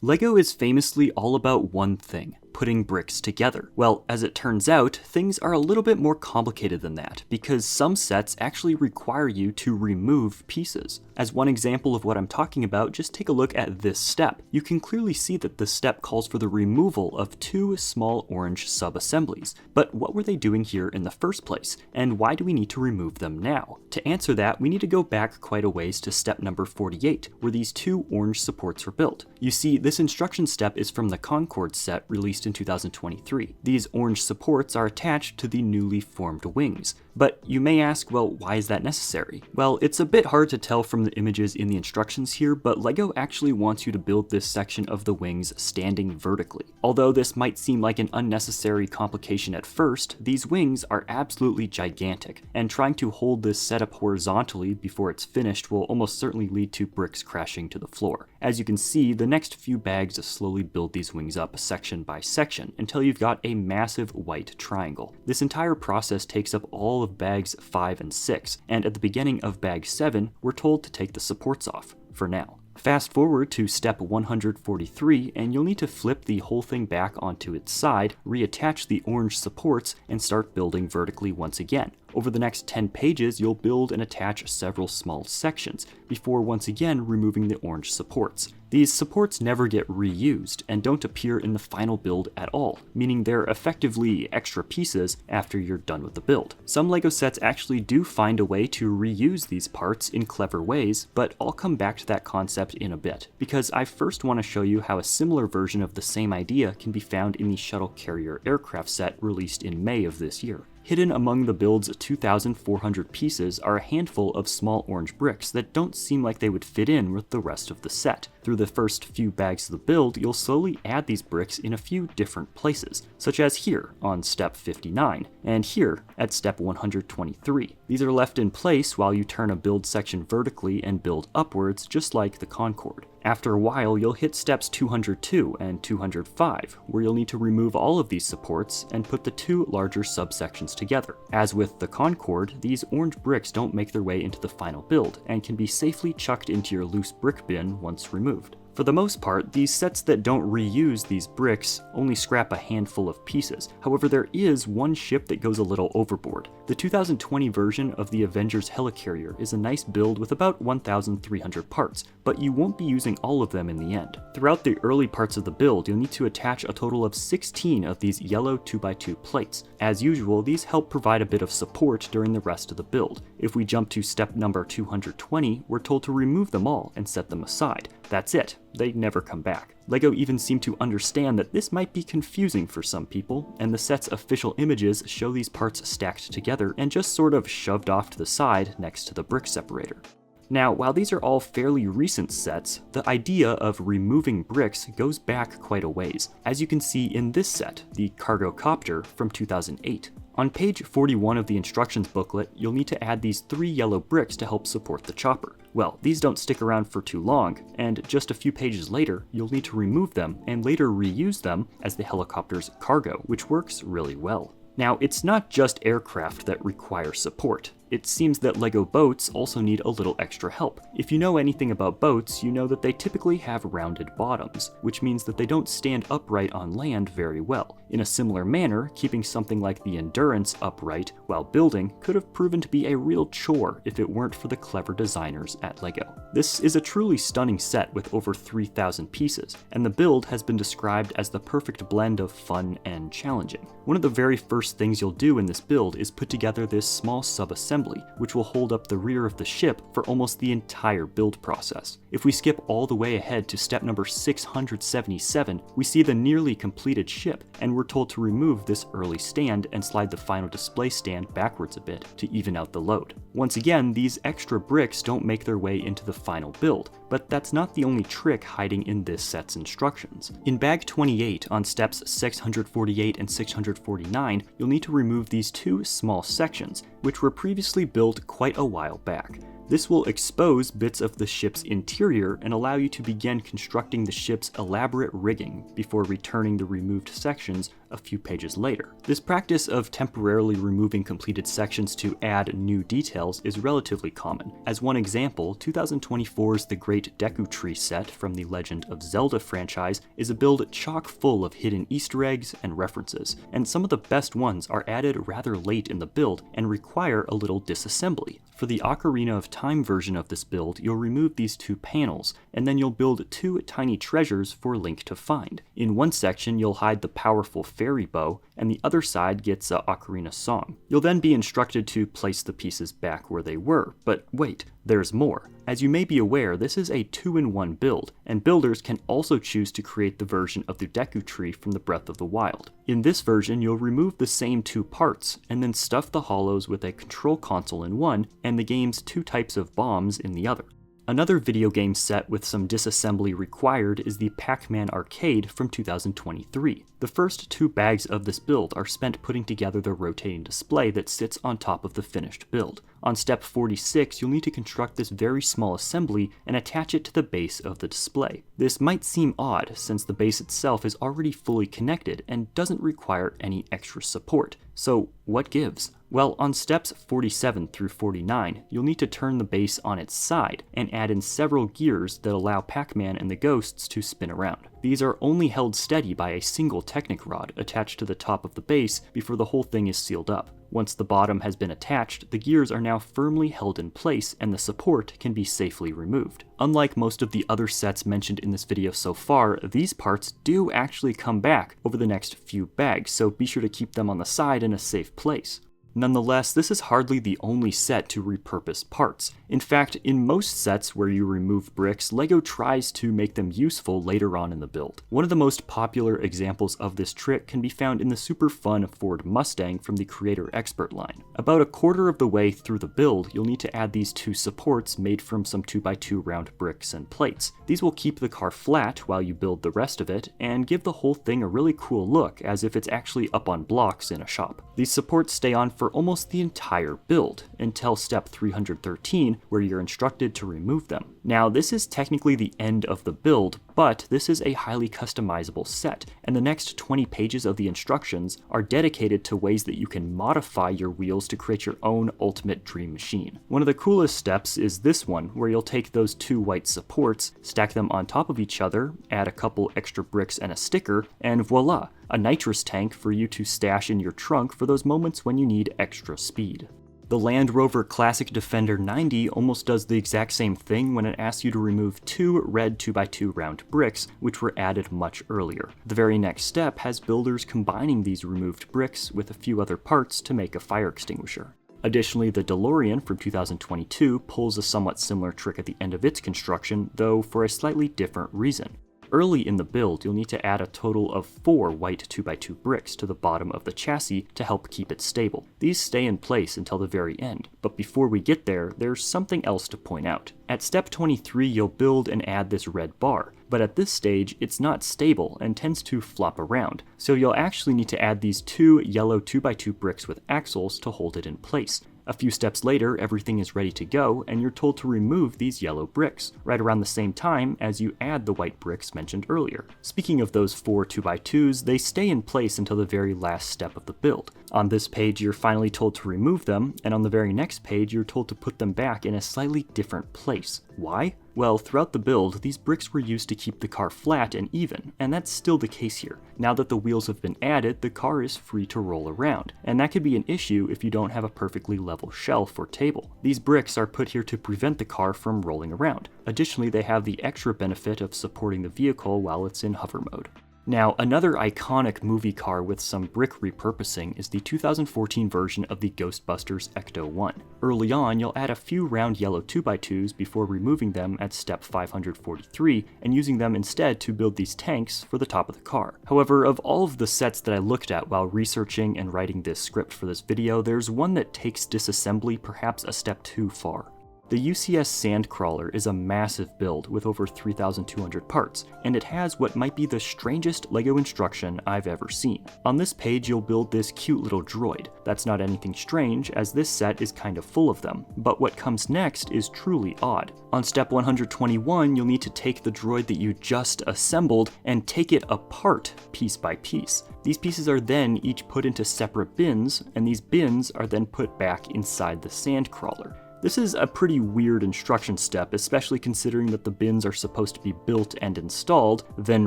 LEGO is famously all about one thing: putting bricks together. Well, as it turns out, things are a little bit more complicated than that, because some sets actually require you to remove pieces. As one example of what I'm talking about, just take a look at this step. You can clearly see that this step calls for the removal of two small orange sub-assemblies. But what were they doing here in the first place? And why do we need to remove them now? To answer that, we need to go back quite a ways to step number 48, where these two orange supports were built. You see, this instruction step is from the Concorde set released in 2023. These orange supports are attached to the newly formed wings. But you may ask, well, why is that necessary? Well, it's a bit hard to tell from the images in the instructions here, but LEGO actually wants you to build this section of the wings standing vertically. Although this might seem like an unnecessary complication at first, these wings are absolutely gigantic, and trying to hold this setup horizontally before it's finished will almost certainly lead to bricks crashing to the floor. As you can see, the next few bags slowly build these wings up section by section until you've got a massive white triangle. This entire process takes up all of bags 5 and 6, and at the beginning of bag 7, we're told to take the supports off, for now. Fast forward to step 143, and you'll need to flip the whole thing back onto its side, reattach the orange supports, and start building vertically once again. Over the next 10 pages, you'll build and attach several small sections, before once again removing the orange supports. These supports never get reused, and don't appear in the final build at all, meaning they're effectively extra pieces after you're done with the build. Some LEGO sets actually do find a way to reuse these parts in clever ways, but I'll come back to that concept in a bit, because I first want to show you how a similar version of the same idea can be found in the shuttle carrier aircraft set released in May of this year. Hidden among the build's 2,400 pieces are a handful of small orange bricks that don't seem like they would fit in with the rest of the set. Through the first few bags of the build, you'll slowly add these bricks in a few different places, such as here on step 59, and here at step 123. These are left in place while you turn a build section vertically and build upwards, just like the Concorde. After a while, you'll hit steps 202 and 205, where you'll need to remove all of these supports and put the two larger subsections together. As with the Concorde, these orange bricks don't make their way into the final build, and can be safely chucked into your loose brick bin once removed. For the most part, these sets that don't reuse these bricks only scrap a handful of pieces. However, there is one ship that goes a little overboard. The 2020 version of the Avengers helicarrier is a nice build with about 1,300 parts, but you won't be using all of them in the end. Throughout the early parts of the build, you'll need to attach a total of 16 of these yellow 2x2 plates. As usual, these help provide a bit of support during the rest of the build. If we jump to step number 220, we're told to remove them all and set them aside. That's it. They never come back. LEGO even seemed to understand that this might be confusing for some people, and the set's official images show these parts stacked together and just sort of shoved off to the side next to the brick separator. Now, while these are all fairly recent sets, the idea of removing bricks goes back quite a ways, as you can see in this set, the Cargo Copter from 2008. On page 41 of the instructions booklet, you'll need to add these 3 yellow bricks to help support the chopper. Well, these don't stick around for too long, and just a few pages later, you'll need to remove them and later reuse them as the helicopter's cargo, which works really well. Now, it's not just aircraft that require support. It seems that LEGO boats also need a little extra help. If you know anything about boats, you know that they typically have rounded bottoms, which means that they don't stand upright on land very well. In a similar manner, keeping something like the Endurance upright while building could have proven to be a real chore if it weren't for the clever designers at LEGO. This is a truly stunning set with over 3,000 pieces, and the build has been described as the perfect blend of fun and challenging. One of the very first things you'll do in this build is put together this small sub-assembly, which will hold up the rear of the ship for almost the entire build process. If we skip all the way ahead to step number 677, we see the nearly completed ship, and we're told to remove this early stand and slide the final display stand backwards a bit to even out the load. Once again, these extra bricks don't make their way into the final build, but that's not the only trick hiding in this set's instructions. In bag 28, on steps 648 and 649, you'll need to remove these 2 small sections, which were previously built quite a while back. This will expose bits of the ship's interior and allow you to begin constructing the ship's elaborate rigging before returning the removed sections a few pages later. This practice of temporarily removing completed sections to add new details is relatively common. As one example, 2024's The Great Deku Tree set from the Legend of Zelda franchise is a build chock full of hidden Easter eggs and references, and some of the best ones are added rather late in the build and require a little disassembly. For the Ocarina of Time version of this build, you'll remove these two panels, and then you'll build two tiny treasures for Link to find. In one section, you'll hide the powerful fairy bow, and the other side gets a Ocarina song. You'll then be instructed to place the pieces back where they were, but wait, there's more. As you may be aware, this is a 2-in-1 build, and builders can also choose to create the version of the Deku Tree from the Breath of the Wild. In this version, you'll remove the same two parts, and then stuff the hollows with a control console in one, and the game's two types of bombs in the other. Another video game set with some disassembly required is the Pac-Man arcade from 2023. The first two bags of this build are spent putting together the rotating display that sits on top of the finished build. On step 46, you'll need to construct this very small assembly and attach it to the base of the display. This might seem odd, since the base itself is already fully connected and doesn't require any extra support. So what gives? Well, on steps 47 through 49, you'll need to turn the base on its side and add in several gears that allow Pac-Man and the ghosts to spin around. These are only held steady by a single Technic rod attached to the top of the base before the whole thing is sealed up. Once the bottom has been attached, the gears are now firmly held in place and the support can be safely removed. Unlike most of the other sets mentioned in this video so far, these parts do actually come back over the next few bags, so be sure to keep them on the side in a safe place. Nonetheless, this is hardly the only set to repurpose parts. In fact, in most sets where you remove bricks, LEGO tries to make them useful later on in the build. One of the most popular examples of this trick can be found in the super fun Ford Mustang from the Creator Expert line. About a quarter of the way through the build, you'll need to add these two supports made from some 2x2 round bricks and plates. These will keep the car flat while you build the rest of it, and give the whole thing a really cool look, as if it's actually up on blocks in a shop. These supports stay on for almost the entire build, until step 313, where you're instructed to remove them. Now, this is technically the end of the build, but this is a highly customizable set, and the next 20 pages of the instructions are dedicated to ways that you can modify your wheels to create your own ultimate dream machine. One of the coolest steps is this one, where you'll take those two white supports, stack them on top of each other, add a couple extra bricks and a sticker, and voila! A nitrous tank for you to stash in your trunk for those moments when you need extra speed. The Land Rover Classic Defender 90 almost does the exact same thing when it asks you to remove two red 2x2 round bricks, which were added much earlier. The very next step has builders combining these removed bricks with a few other parts to make a fire extinguisher. Additionally, the DeLorean from 2022 pulls a somewhat similar trick at the end of its construction, though for a slightly different reason. Early in the build, you'll need to add a total of 4 white 2x2 bricks to the bottom of the chassis to help keep it stable. These stay in place until the very end, but before we get there, there's something else to point out. At step 23, you'll build and add this red bar, but at this stage, it's not stable and tends to flop around, so you'll actually need to add these two yellow 2x2 bricks with axles to hold it in place. A few steps later, everything is ready to go, and you're told to remove these yellow bricks, right around the same time as you add the white bricks mentioned earlier. Speaking of those 4 2x2s, they stay in place until the very last step of the build. On this page, you're finally told to remove them, and on the very next page, you're told to put them back in a slightly different place. Why? Well, throughout the build, these bricks were used to keep the car flat and even, and that's still the case here. Now that the wheels have been added, the car is free to roll around, and that could be an issue if you don't have a perfectly level shelf or table. These bricks are put here to prevent the car from rolling around. Additionally, they have the extra benefit of supporting the vehicle while it's in hover mode. Now, another iconic movie car with some brick repurposing is the 2014 version of the Ghostbusters Ecto-1. Early on, you'll add a few round yellow 2x2s before removing them at step 543 and using them instead to build these tanks for the top of the car. However, of all of the sets that I looked at while researching and writing this script for this video, there's one that takes disassembly perhaps a step too far. The UCS Sandcrawler is a massive build with over 3,200 parts, and it has what might be the strangest LEGO instruction I've ever seen. On this page you'll build this cute little droid. That's not anything strange, as this set is kind of full of them, but what comes next is truly odd. On step 121 you'll need to take the droid that you just assembled and take it apart piece by piece. These pieces are then each put into separate bins, and these bins are then put back inside the Sandcrawler. This is a pretty weird instruction step, especially considering that the bins are supposed to be built and installed, then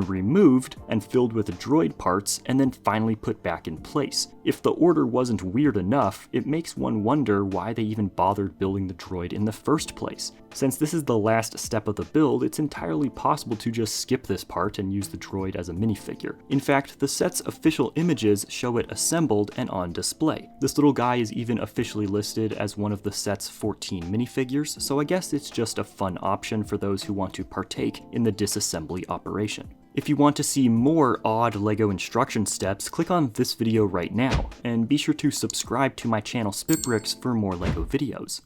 removed and filled with droid parts, and then finally put back in place. If the order wasn't weird enough, it makes one wonder why they even bothered building the droid in the first place. Since this is the last step of the build, it's entirely possible to just skip this part and use the droid as a minifigure. In fact, the set's official images show it assembled and on display. This little guy is even officially listed as one of the set's 14 minifigures, so I guess it's just a fun option for those who want to partake in the disassembly operation. If you want to see more odd LEGO instruction steps, click on this video right now, and be sure to subscribe to my channel SpitBrix for more LEGO videos.